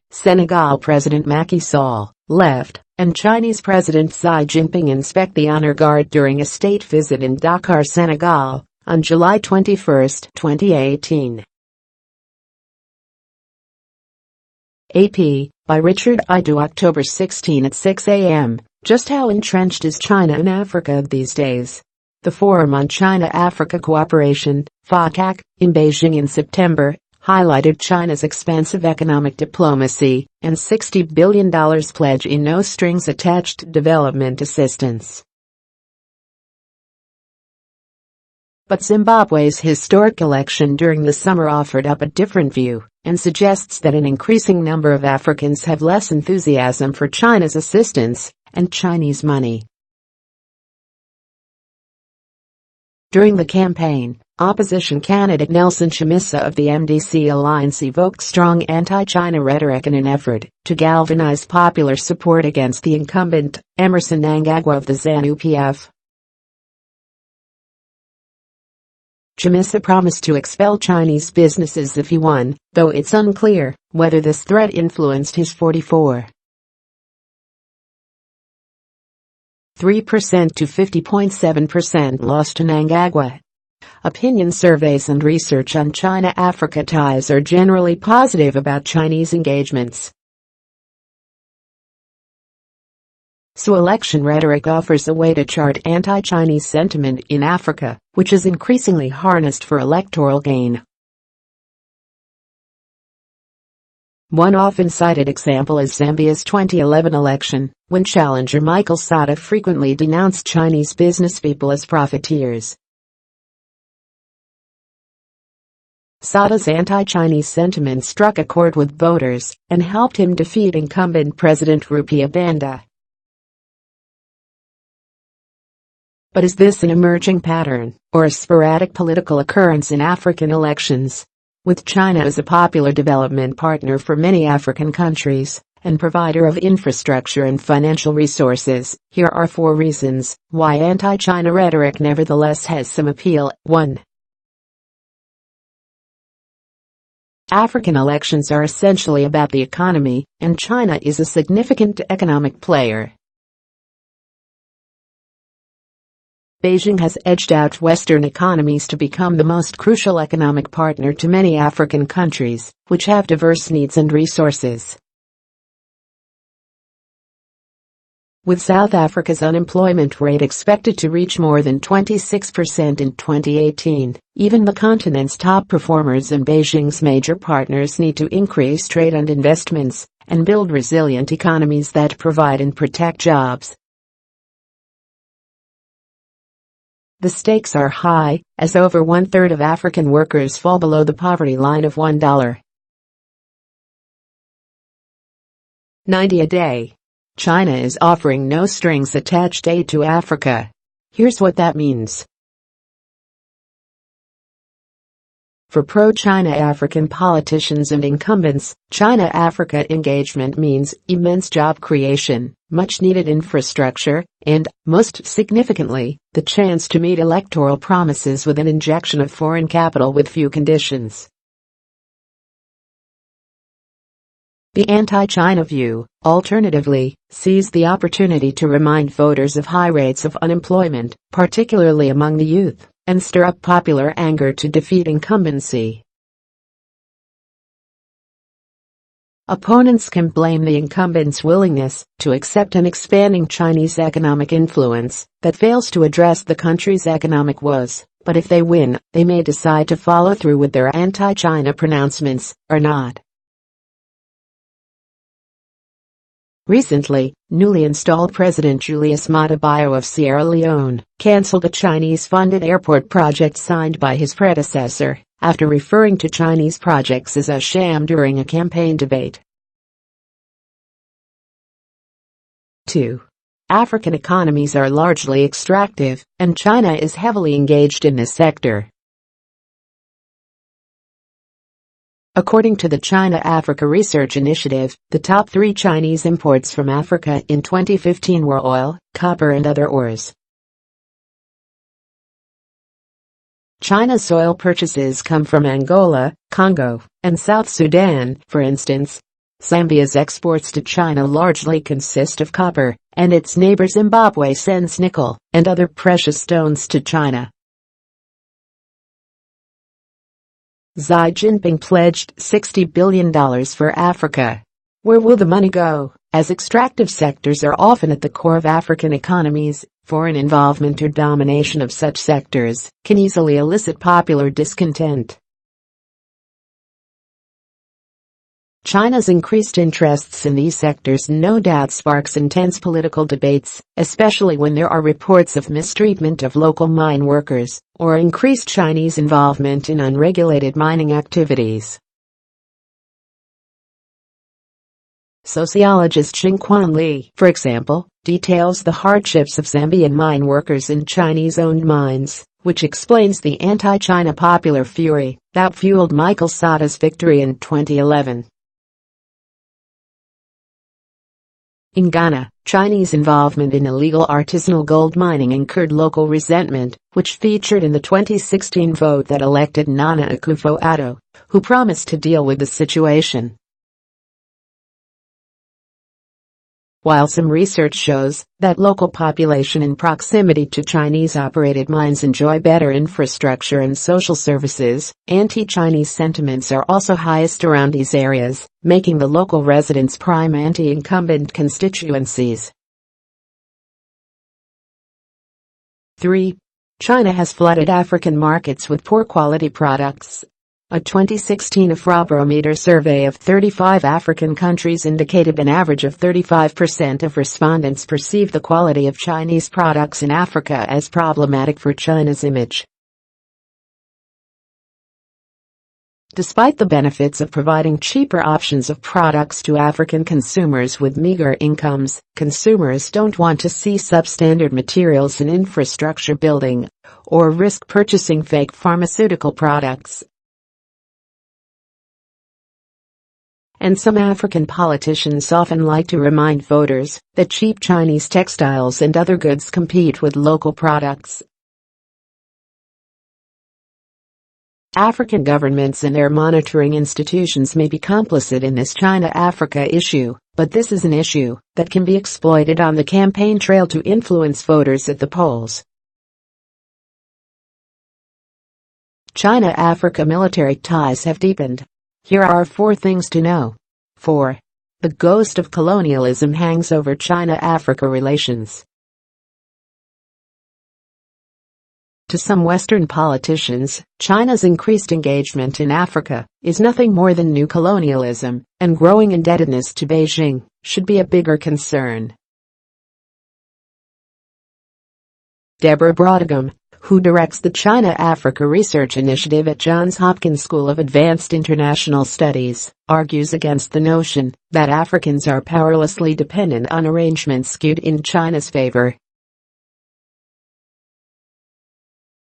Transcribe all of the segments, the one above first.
Senegal President Macky Sall, left, and Chinese President Xi Jinping inspect the honor guard during a state visit in Dakar, Senegal, on July 21, 2018. AP, by Richard Aidoo October 16 at 6 a.m. Just how entrenched is China in Africa these days? The Forum on China-Africa Cooperation, FOCAC, in Beijing in September, highlighted China's expansive economic diplomacy and $60 billion pledge in no-strings-attached development assistance. But Zimbabwe's historic election during the summer offered up a different view and suggests that an increasing number of Africans have less enthusiasm for China's assistance and Chinese money. During the campaign, opposition candidate Nelson Chamisa of the MDC alliance evoked strong anti-China rhetoric in an effort to galvanize popular support against the incumbent, Emmerson Mnangagwa of the ZANU-PF. Chamisa promised to expel Chinese businesses if he won, though it's unclear whether this threat influenced his 44.3% to 50.7% loss to Mnangagwa. Opinion surveys and research on China-Africa ties are generally positive about Chinese engagements. So election rhetoric offers a way to chart anti-Chinese sentiment in Africa, which is increasingly harnessed for electoral gain. One often-cited example is Zambia's 2011 election, when challenger Michael Sata frequently denounced Chinese businesspeople as profiteers. Sata's anti-Chinese sentiment struck a chord with voters and helped him defeat incumbent President Rupiah Banda. But is this an emerging pattern, or a sporadic political occurrence in African elections? With China as a popular development partner for many African countries, and provider of infrastructure and financial resources, here are 4 reasons why anti-China rhetoric nevertheless has some appeal. 1. African elections are essentially about the economy, and China is a significant economic player. Beijing has edged out Western economies to become the most crucial economic partner to many African countries, which have diverse needs and resources. With South Africa's unemployment rate expected to reach more than 26% in 2018, even the continent's top performers and Beijing's major partners need to increase trade and investments and build resilient economies that provide and protect jobs. The stakes are high, as over 1/3 of African workers fall below the poverty line of $1.90 a day. China is offering no-strings-attached aid to Africa. Here's what that means. For pro-China African politicians and incumbents, China-Africa engagement means immense job creation, much-needed infrastructure, and, most significantly, the chance to meet electoral promises with an injection of foreign capital with few conditions. The anti-China view, alternatively, sees the opportunity to remind voters of high rates of unemployment, particularly among the youth, and stir up popular anger to defeat incumbency. Opponents can blame the incumbents' willingness to accept an expanding Chinese economic influence that fails to address the country's economic woes, but if they win, they may decide to follow through with their anti-China pronouncements, or not. Recently, newly installed President Julius Maada Bio of Sierra Leone cancelled a Chinese-funded airport project signed by his predecessor, after referring to Chinese projects as a sham during a campaign debate. 2. African economies are largely extractive, and China is heavily engaged in this sector. According to the China-Africa Research Initiative, the top 3 Chinese imports from Africa in 2015 were oil, copper and other ores. China's oil purchases come from Angola, Congo, and South Sudan, for instance. Zambia's exports to China largely consist of copper, and its neighbor Zimbabwe sends nickel and other precious stones to China. Xi Jinping pledged $60 billion for Africa. Where will the money go? As extractive sectors are often at the core of African economies, foreign involvement or domination of such sectors can easily elicit popular discontent. China's increased interests in these sectors no doubt sparks intense political debates, especially when there are reports of mistreatment of local mine workers or increased Chinese involvement in unregulated mining activities. Sociologist Xingquan Li, for example, details the hardships of Zambian mine workers in Chinese-owned mines, which explains the anti-China popular fury that fueled Michael Sata's victory in 2011. In Ghana, Chinese involvement in illegal artisanal gold mining incurred local resentment, which featured in the 2016 vote that elected Nana Akufo-Addo, who promised to deal with the situation. While some research shows that local population in proximity to Chinese-operated mines enjoy better infrastructure and social services, anti-Chinese sentiments are also highest around these areas, making the local residents prime anti-incumbent constituencies. 3. China has flooded African markets with poor-quality products. A 2016 Afrobarometer survey of 35 African countries indicated an average of 35% of respondents perceive the quality of Chinese products in Africa as problematic for China's image. Despite the benefits of providing cheaper options of products to African consumers with meager incomes, consumers don't want to see substandard materials in infrastructure building or risk purchasing fake pharmaceutical products. And some African politicians often like to remind voters that cheap Chinese textiles and other goods compete with local products. African governments and their monitoring institutions may be complicit in this China-Africa issue, but this is an issue that can be exploited on the campaign trail to influence voters at the polls. China-Africa military ties have deepened. Here are 4 things to know. 4. The ghost of colonialism hangs over China-Africa relations. To some Western politicians, China's increased engagement in Africa is nothing more than new colonialism, and growing indebtedness to Beijing should be a bigger concern. Deborah Brodegum, who directs the China-Africa Research Initiative at Johns Hopkins School of Advanced International Studies, argues against the notion that Africans are powerlessly dependent on arrangements skewed in China's favor.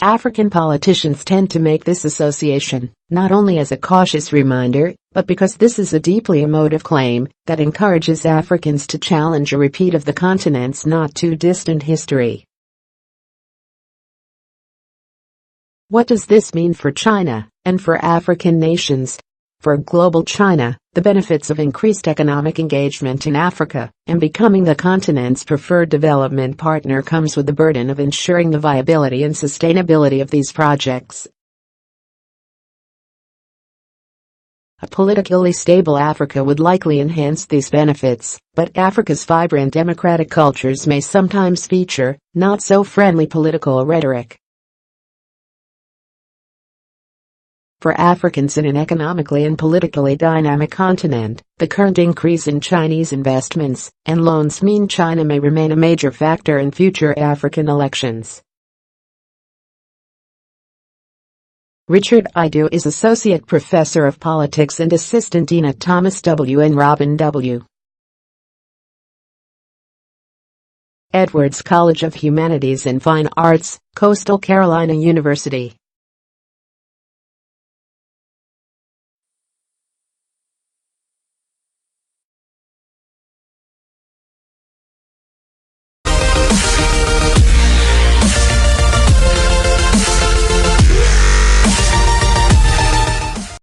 African politicians tend to make this association, not only as a cautious reminder, but because this is a deeply emotive claim that encourages Africans to challenge a repeat of the continent's not-too-distant history. What does this mean for China, and for African nations? For global China, the benefits of increased economic engagement in Africa and becoming the continent's preferred development partner comes with the burden of ensuring the viability and sustainability of these projects. A politically stable Africa would likely enhance these benefits, but Africa's vibrant democratic cultures may sometimes feature not-so-friendly political rhetoric. For Africans in an economically and politically dynamic continent, the current increase in Chinese investments and loans mean China may remain a major factor in future African elections. Richard Aidoo is Associate Professor of Politics and Assistant Dean at Thomas W. and Robin W. Edwards College of Humanities and Fine Arts, Coastal Carolina University.